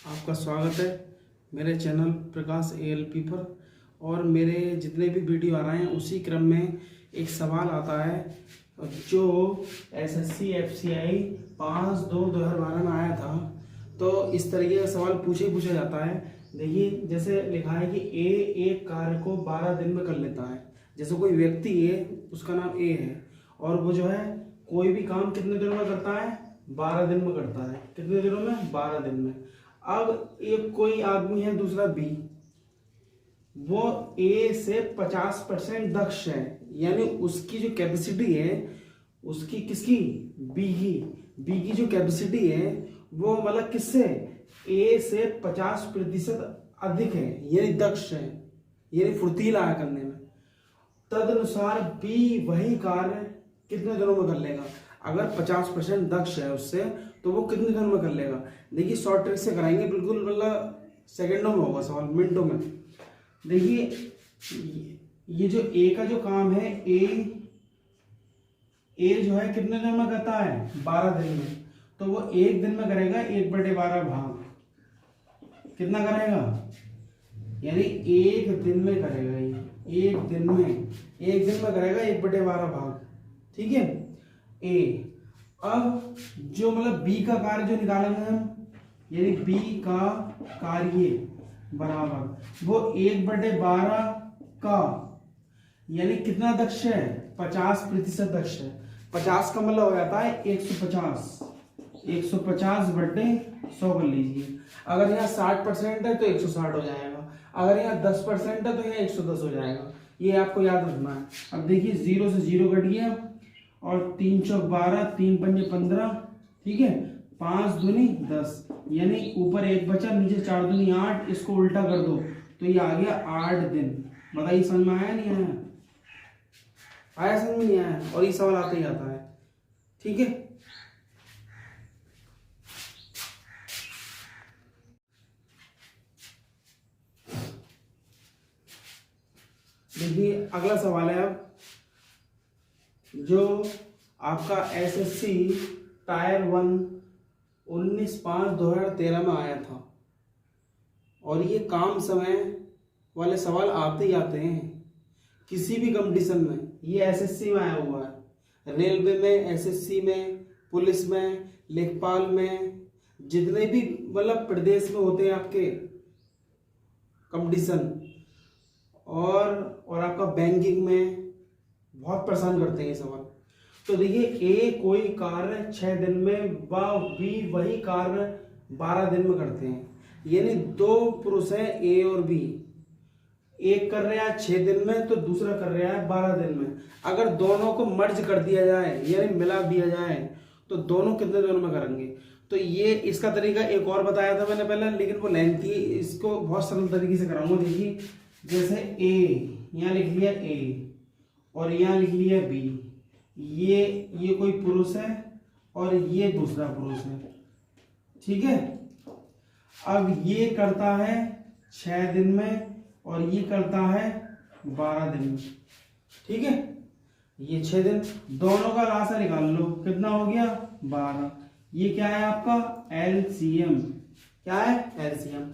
आपका स्वागत है मेरे चैनल प्रकाश ALP पर। और मेरे जितने भी वीडियो आ रहे हैं उसी क्रम में एक सवाल आता है जो SSC FCI 5/2/2012 में आया था। तो इस तरीके का सवाल पूछा जाता है। देखिए, जैसे लिखा है कि ए एक कार्य को 12 दिन में कर लेता है। जैसे कोई व्यक्ति है, उसका नाम ए है, और वो जो है कोई भी काम कितने दिनों में करता है? 12 दिन में करता है। कितने दिनों में? 12 दिन में। अब एक कोई आदमी है, दूसरा बी, वो ए से 50% दक्ष है, यानी उसकी जो कैपेसिटी है, उसकी किसकी? बी की जो कैपेसिटी है वो मतलब किससे? ए से 50% अधिक है, यानी दक्ष है, यानी फुर्तीला है करने में। तदनुसार बी वही कार्य कितने दिनों में कर लेगा? अगर 50% दक्ष है उससे, तो वो कितने दिनों में कर लेगा? देखिए, शॉर्ट ट्रिक से कराएंगे, बिल्कुल मतलब सेकंडों में होगा सवाल, मिनटों में। देखिए, ये जो ए का जो काम है, ए जो है कितने दिन में करता है? 12 दिन में। तो वो एक दिन में करेगा 1/12 भाग। कितना करेगा? यानी एक दिन में करेगा ये, एक दिन में करेगा 1/12 भाग। ठीक है, ए। अब जो मतलब बी का कार्य जो निकालेंगे हम, यानी बी का कार्य बराबर वो 1/12 का, यानी कितना दक्ष है? 50% दक्ष है। 50 का मतलब हो जाता है 150। 150/100 कर लीजिए। अगर यहाँ 60% है तो 160 हो जाएगा। अगर यहाँ 10% है तो यहाँ 110 हो जाएगा। ये आपको याद रखना है। अब देखिए, 0 से 0 कट गया, और 3 चौक 12, 3 पंजे 15, ठीक है, 5 दूनी 10, यानी ऊपर 1 बचा, नीचे 4 दूनी 8। इसको उल्टा कर दो तो ये आ गया 8 दिन। बताइए, समझ में आया नहीं आया? आया, समझ में नहीं आया? और ये सवाल आता ही आता है। ठीक है, देखिए अगला सवाल है अब, जो आपका SSC टायर 1 19/5/2013 में आया था। और ये काम समय वाले सवाल आते ही आते हैं किसी भी कंपटीशन में। ये SSC में आया हुआ है, रेलवे में, SSC में, पुलिस में, लेखपाल में, जितने भी मतलब प्रदेश में होते हैं आपके कंपटीशन, और आपका बैंकिंग में बहुत परेशान करते हैं ये सवाल। तो देखिए, ए कोई कार्य 6 दिन में, बी वही कार्य 12 दिन में करते हैं। यानी दो पुरुष हैं, ए और बी। एक कर रहा है 6 दिन में, तो दूसरा कर रहा है 12 दिन में। अगर दोनों को मर्ज कर दिया जाए, यानी मिला दिया जाए, तो दोनों कितने दिनों में करेंगे? तो ये इसका तरीका एक और बताया था मैंने पहले, लेकिन वो लेंथी, इसको बहुत सरल तरीके से कराऊंगा। देखिए, जैसे ए, यहाँ लिख लिया ए और यहाँ लिख लिया बी। ये कोई पुरुष है और ये दूसरा पुरुष है। ठीक है, अब ये करता है 6 दिन में और ये करता है 12 दिन में। ठीक है, ये 6 दिन, दोनों का लासा निकाल लो, कितना हो गया? 12। ये क्या है आपका? LCM। क्या है? LCM।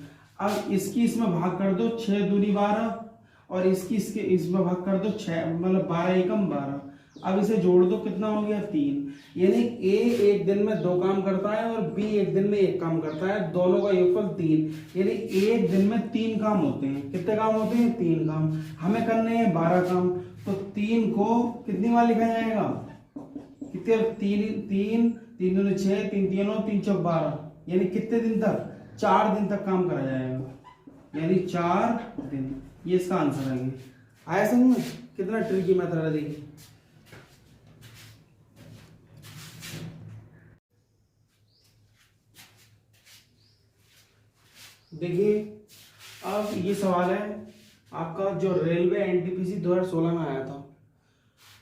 अब इसकी इसमें भाग कर दो, 6 दूनी 12, और इसकी इसमें भाग कर दो 6, मतलब 12 एकम 12। अब इसे जोड़ दो, कितना हो गया? 3। यानी ए एक दिन में 2 काम करता है और बी एक दिन में 1 काम करता है, दोनों का योगफल 3। यानी एक दिन में 3 काम होते हैं। कितने काम होते हैं? 3 काम। हमें करने हैं 12 काम, तो 3 को कितनी बार लिखा जाएगा? कितने? 3 3 दूनी 6, 3 तीनों 3 चौक 12, यानी कितने दिन तक? 4 दिन तक काम करा जाएगा, यानी 4 दिन। ये इसका आंसर है। आया समझ में? कितना ट्रिकी मेथड है। देखिए, अब ये सवाल है आपका, जो रेलवे NTPC 2016 में आया था।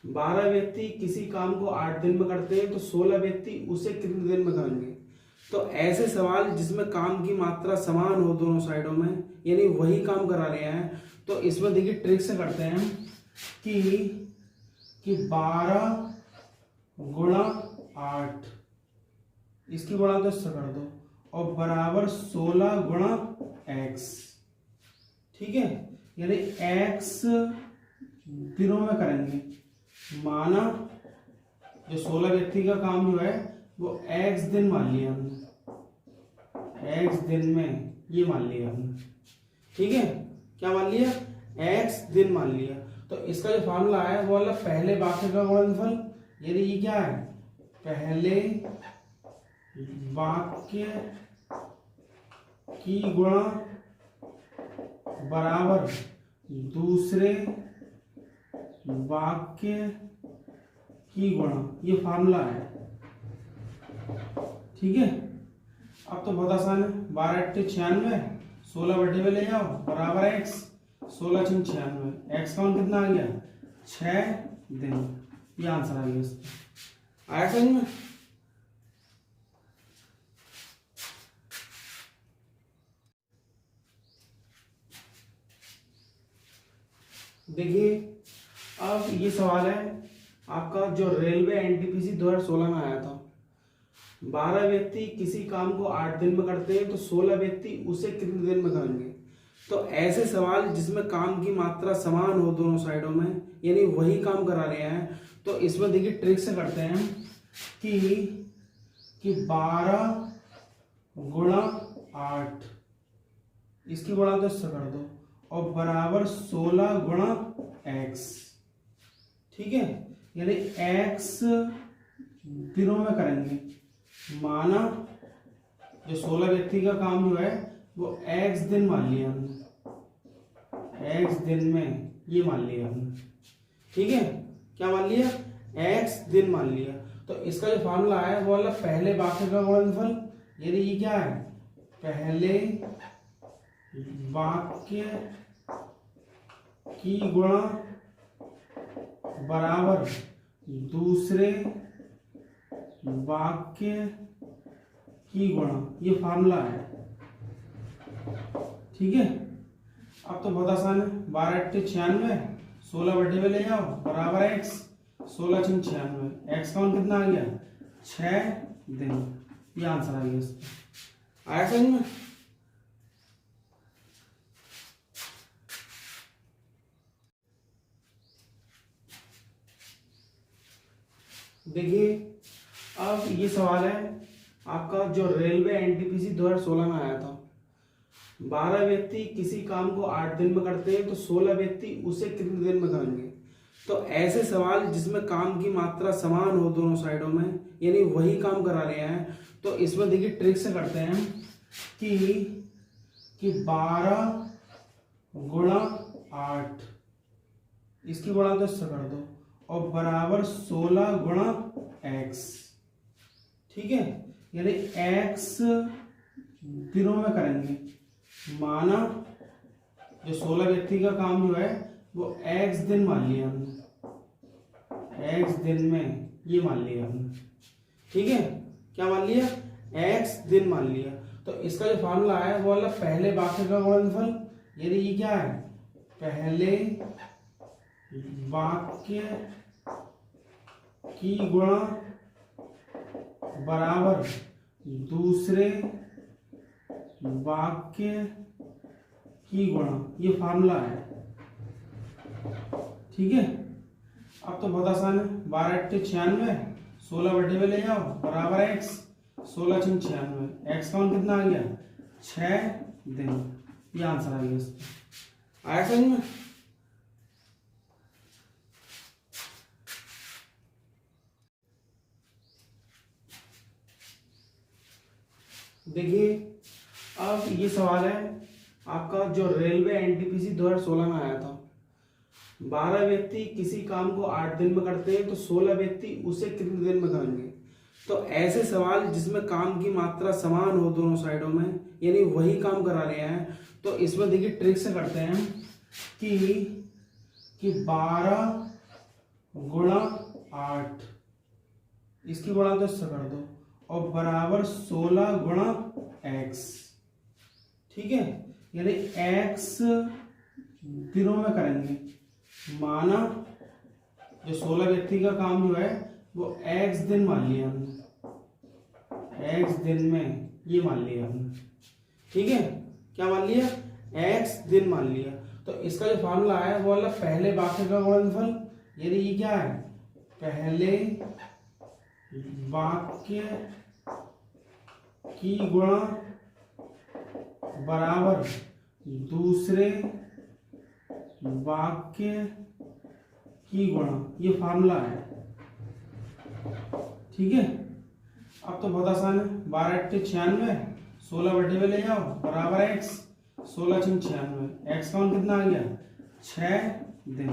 12 व्यक्ति किसी काम को 8 दिन में करते हैं, तो 16 व्यक्ति उसे कितने दिन में करेंगे? तो ऐसे सवाल जिसमें काम की मात्रा समान हो दोनों साइडों में, यानी वही काम करा रहे हैं, तो इसमें देखिए ट्रिक से करते हैं कि 12 × 8, इसकी गुणा तो इससे कर दो, और बराबर 16 गुणा x। ठीक है, यानी x दिनों में करेंगे। माना जो 16 व्यक्ति का काम जो है वो x दिन मान लिया हमने, x दिन में ये मान लिया हमने। ठीक है, क्या मान लिया? x दिन मान लिया। तो इसका जो फॉर्मूला है वो वाला पहले वाक्य का गुणनफल, यानी ये क्या है? पहले वाक्य की गुणा बराबर दूसरे वाक्य की गुणा, ये फॉर्मूला है। ठीक है, अब तो बहुत आसान है। 12 8 96, 16 बटे में ले जाओ बराबर x, 16 6 96, x काउंट कितना आ गया? 6 दिन। ये आंसर आ गया इसका। आया समझ में? देखिए, अब ये सवाल है आपका जो रेलवे एनटीपीसी 2016 में आया था। 12 व्यक्ति किसी काम को 8 दिन में करते हैं तो 16 व्यक्ति उसे कितने दिन में करेंगे? तो ऐसे सवाल जिसमें काम की मात्रा समान हो दोनों साइडों में, यानी वही काम करा रहे हैं, तो इसमें देखिए ट्रिक से करते हैं कि 12 गुणा 8, इसकी गुणा तो इससे कर दो, और बराबर 16 गुणा x। ठीक है, यानी x दिनों में करेंगे। माना जो 16 व्यक्ति का काम जो है वो x दिन मान लिया हमने, x दिन में ये मान लिया हमने। ठीक है, क्या मान लिया? x दिन मान लिया। तो इसका जो फॉर्मूला है वो वाला पहले वाक्य का गुणनफल, यानी ये क्या है? पहले वाक्य की गुणा बराबर दूसरे वाक्य की गुणा, ये फॉर्मूला है। ठीक है, अब तो बहुत आसान है। 12 8 96, 16 बटे में ले जाओ बराबर x, 16 6 96, x काउंट कितना आ गया? 6 दिन। ये आंसर आ गया इसका। आया समझ में? देखिए, अब ये सवाल है आपका जो रेलवे एनटीपीसी 2016 में आया था। 12 व्यक्ति किसी काम को 8 दिन में करते हैं तो 16 व्यक्ति उसे कितने दिन में करेंगे? तो ऐसे सवाल जिसमें काम की मात्रा समान हो दोनों साइडों में, यानी वही काम करा रहे हैं, तो इसमें देखिए ट्रिक से करते हैं कि 12 गुणा 8, इसकी गुणा तो इससे कर दो, और बराबर 16 गुणा x। ठीक है, यानी x दिनों में करेंगे। माना जो 16 व्यक्ति का काम जो है वो x दिन मान लिया हमने, x दिन में ये मान लिया हमने। ठीक है, क्या मान लिया? x दिन मान लिया। तो इसका जो फॉर्मूला है वो वाला पहले वाक्य का गुणनफल, यानी ये क्या है? पहले वाक्य की गुणा बराबर दूसरे वाक्य की गुणा, ये फॉर्मूला है। ठीक है, अब तो बहुत आसान है। 12 8 96, 16 बटे में ले जाओ बराबर x, 16 6 96, x काउंट कितना आ गया? 6 दिन। ये आंसर आ गया इसका। आया समझ में? देखिए, अब ये सवाल है आपका जो रेलवे एनटीपीसी 2016 में आया था। 12 व्यक्ति किसी काम को 8 दिन में करते हैं तो 16 व्यक्ति उसे कितने दिन में करेंगे? तो ऐसे सवाल जिसमें काम की मात्रा समान हो दोनों साइडों में, यानी वही काम करा रहे हैं, तो इसमें देखिए ट्रिक से करते हैं कि 12 गुणा 8, इसकी गुणा तो इससे कर दो, और बराबर 16 गुणा x। ठीक है, यानी x दिनों में करेंगे। माना जो 16 व्यक्ति का काम जो है वो x दिन मान लिया हमने, x दिन में, ये मान लिया हमने, ठीक है। क्या मान लिया? x दिन मान लिया। तो इसका जो फॉर्मूला है वो वाला पहले वाक्य का गुणनफल, यानी ये क्या है, पहले वाक्य की गुणा बराबर दूसरे वाक्य की गुणा, ये फॉर्मूला है, ठीक है। अब तो बहुत आसान है, 12 8 96, 16 बटे में ले जाओ बराबर x, 16 6 96, x का मान कितना आ गया, 6 दिन,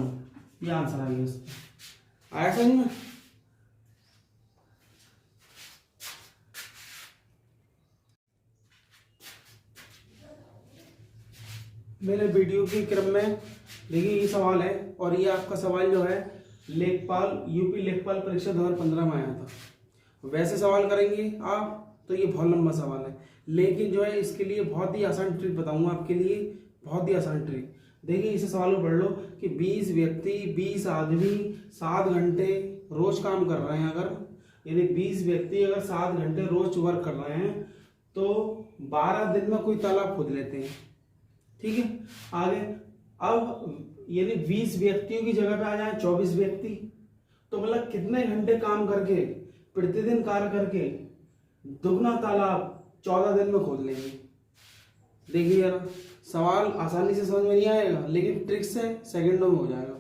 ये आंसर आ गया इसका। आया समझ में? मेरे वीडियो के क्रम में देखिए ये सवाल है, और ये आपका सवाल जो है लेखपाल, यूपी लेखपाल परीक्षा 2015 में आया था। वैसे सवाल करेंगे आप तो ये बहुत लंबा सवाल है, लेकिन जो है इसके लिए बहुत ही आसान ट्रिक बताऊंगा आपके लिए, बहुत ही आसान ट्रिक। देखिए इसे सवाल में पढ़ लो कि 20 व्यक्ति 20 आदमी 7 घंटे रोज काम कर रहे हैं, अगर यानी 20 व्यक्ति अगर 7 घंटे रोज वर्क कर रहे हैं तो 12 दिन में कोई तालाब खोद लेते हैं, ठीक है। आगे अब यानी 20 व्यक्तियों की जगह पे आ जाए 24 व्यक्ति, तो मतलब कितने घंटे काम करके, प्रतिदिन कार्य करके दुगना तालाब 14 दिन में खोद लेंगे। देखिए यार सवाल आसानी से समझ में नहीं आएगा, लेकिन ट्रिक से सेकंडों में हो जाएगा।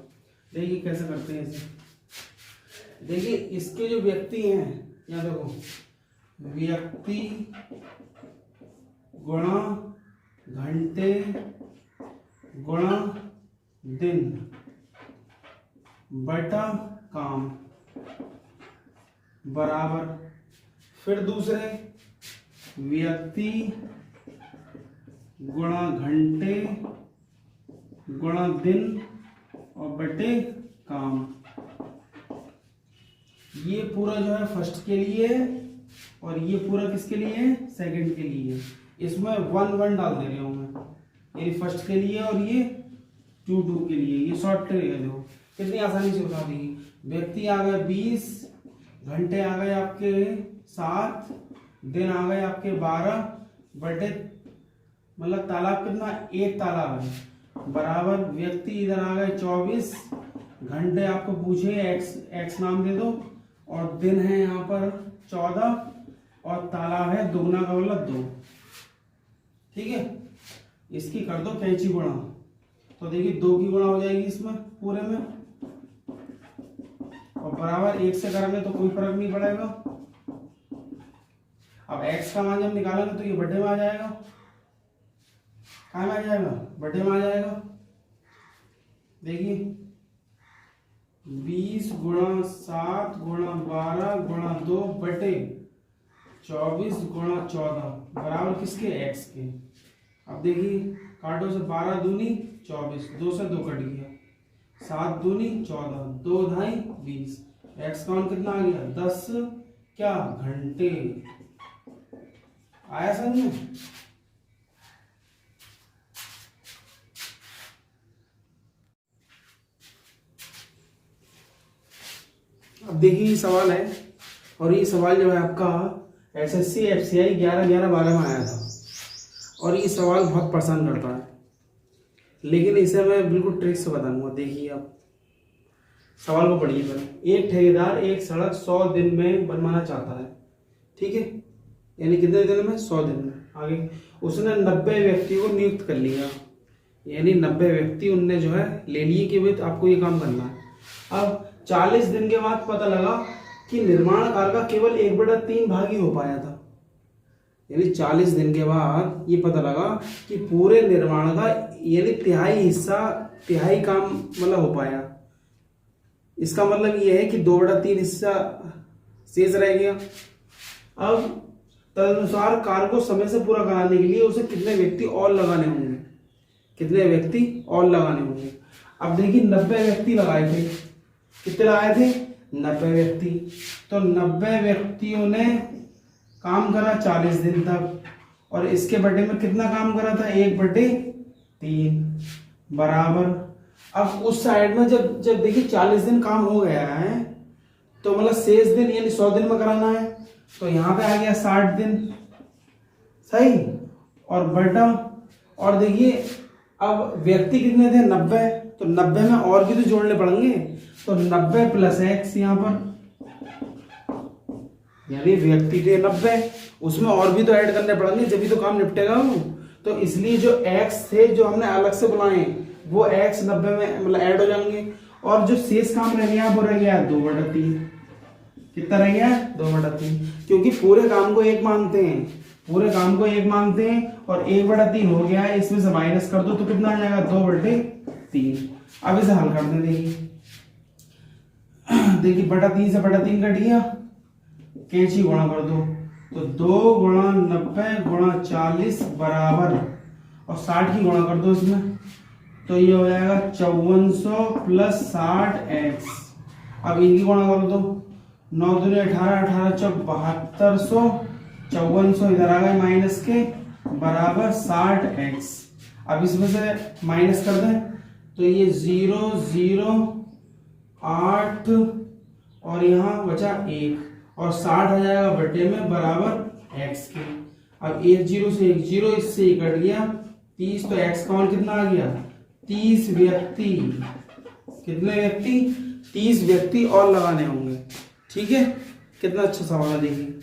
देखिए कैसे करते हैं इसे। देखिए इसके जो व्यक्ति हैं, यहाँ देखो, व्यक्ति गुणा घंटे गुणा दिन बटा काम बराबर, फिर दूसरे व्यक्ति गुणा घंटे गुणा दिन और बटे काम। ये पूरा जो है फर्स्ट के लिए और ये पूरा किसके लिए है, सेकंड के लिए। इसमें 1 1 डाल दे रहे हूं मैं, ये फर्स्ट के लिए और ये 2 2 के लिए। ये शॉर्ट ट्रिक है, देखो कितनी आसानी से बता दी। व्यक्ति आ गए 20, घंटे आ गए आपके 7, दिन आ गए आपके 12, बटे मतलब तालाब कितना, 1 तालाब है, बराबर व्यक्ति इधर आ गए 24, घंटे आपको पूछे x नाम दे दो, और दिन है यहाँ पर 14, और तालाब है दुगना का मतलब 2, ठीक है। इसकी कर दो कैंची गुणा, तो देखिए 2 की गुणा हो जाएगी इसमें पूरे में, और बराबर 1 से करेंगे तो कोई फर्क नहीं पड़ेगा। अब x का मान जब निकालेंगे तो ये बटे में आ जाएगा, कहाँ में आ जाएगा, बटे में आ जाएगा। देखिए 20 गुणा 7 गुणा 12 गुणा 2 बटे 24 गुणा 14 बराबर किसके, x के। अब देखिए काटो से 12 दूनी 24, 2 से 2 कट गया, 7 दूनी 14, 2 ढाई 20, x का मान कितना आ गया, 10 क्या घंटे। आया समझ में? अब देखिए ये सवाल है, और ये सवाल जो है आपका एसएससी एफसीआई 11/11/12 में आया था, और ये सवाल बहुत परेशान करता है, लेकिन इसे मैं बिल्कुल ट्रिक से बताऊंगा। देखिए आप सवाल को पढ़िए पहले। एक ठेकेदार एक सड़क 100 दिन में बनवाना चाहता है, ठीक है, यानी कितने दिन में, 100 दिन में। आगे उसने 90 व्यक्तियों को नियुक्त कर लिया, यानी 90 व्यक्ति उनने जो है ले लिए कि भाई आपको ये काम करना है। अब 40 दिन के बाद पता लगा कि निर्माण कार्य का केवल 1/3 भाग ही हो पाया था, यानी 40 दिन के बाद ये पता लगा कि पूरे निर्माण का यानी तिहाई काम मतलब हो पाया। इसका मतलब ये है कि 2/3 हिस्सा शेष रह गया। अब तदनुसार कार्य को समय से पूरा कराने के लिए उसे कितने व्यक्ति और लगाने होंगे, कितने व्यक्ति और लगाने होंगे। अब देखिए 90 व्यक्ति लगाए थे, कितने लगाए थे, 90 व्यक्ति। तो 90 व्यक्तियों ने काम करा 40 दिन तक, और इसके बटे में कितना काम करा था, 1/3 बराबर। अब उस साइड में जब देखिए 40 दिन काम हो गया है, तो मतलब शेष दिन यानी 100 दिन में कराना है, तो यहाँ पे आ गया 60 दिन, सही, और बटा, और देखिए अब व्यक्ति कितने थे 90, तो 90 में और भी तो जोड़ने पड़ेंगे, तो 90 प्लस x यहाँ पर, यानी व्यक्ति थे 90, उसमें और भी तो ऐड करने पड़ेंगे जब भी तो काम निपटेगा वो। तो इसलिए जो x थे जो हमने अलग से बुलाए वो x 90 में मतलब ऐड हो जाएंगे, और जो शेष काम रह गया वो रह गया 2/3। कितना रह गया 2/3, क्योंकि पूरे काम को एक मानते हैं, पूरे काम को एक मानते हैं, और 1/3 हो गया है, इसमें से माइनस कर दो तो कितना आ जाएगा 2/3। अब इसे हल कर दे, देखिए 3 से 3 कट गया, कैंची गुणा कर दो, तो 2 × 90 × 40 बराबर, और 60 की गुणा कर दो इसमें, तो ये हो जाएगा 5400 प्लस 60x। अब इनकी गुणा कर दो, 9 दूनी 18, 18 चौक 7200, 5400 इधर आ गए माइनस के, बराबर 60x। अब इसमें से माइनस कर दें तो ये 0 0 8 और यहाँ बचा 1, और 60 आ जाएगा बटे में बराबर x के। अब 1 0 से 1 0, इससे ही कट गया 30, तो x का मान कितना आ गया 30 व्यक्ति। कितने व्यक्ति 30 व्यक्ति और लगाने होंगे। ठीक है, कितना अच्छा सवाल है देखिए।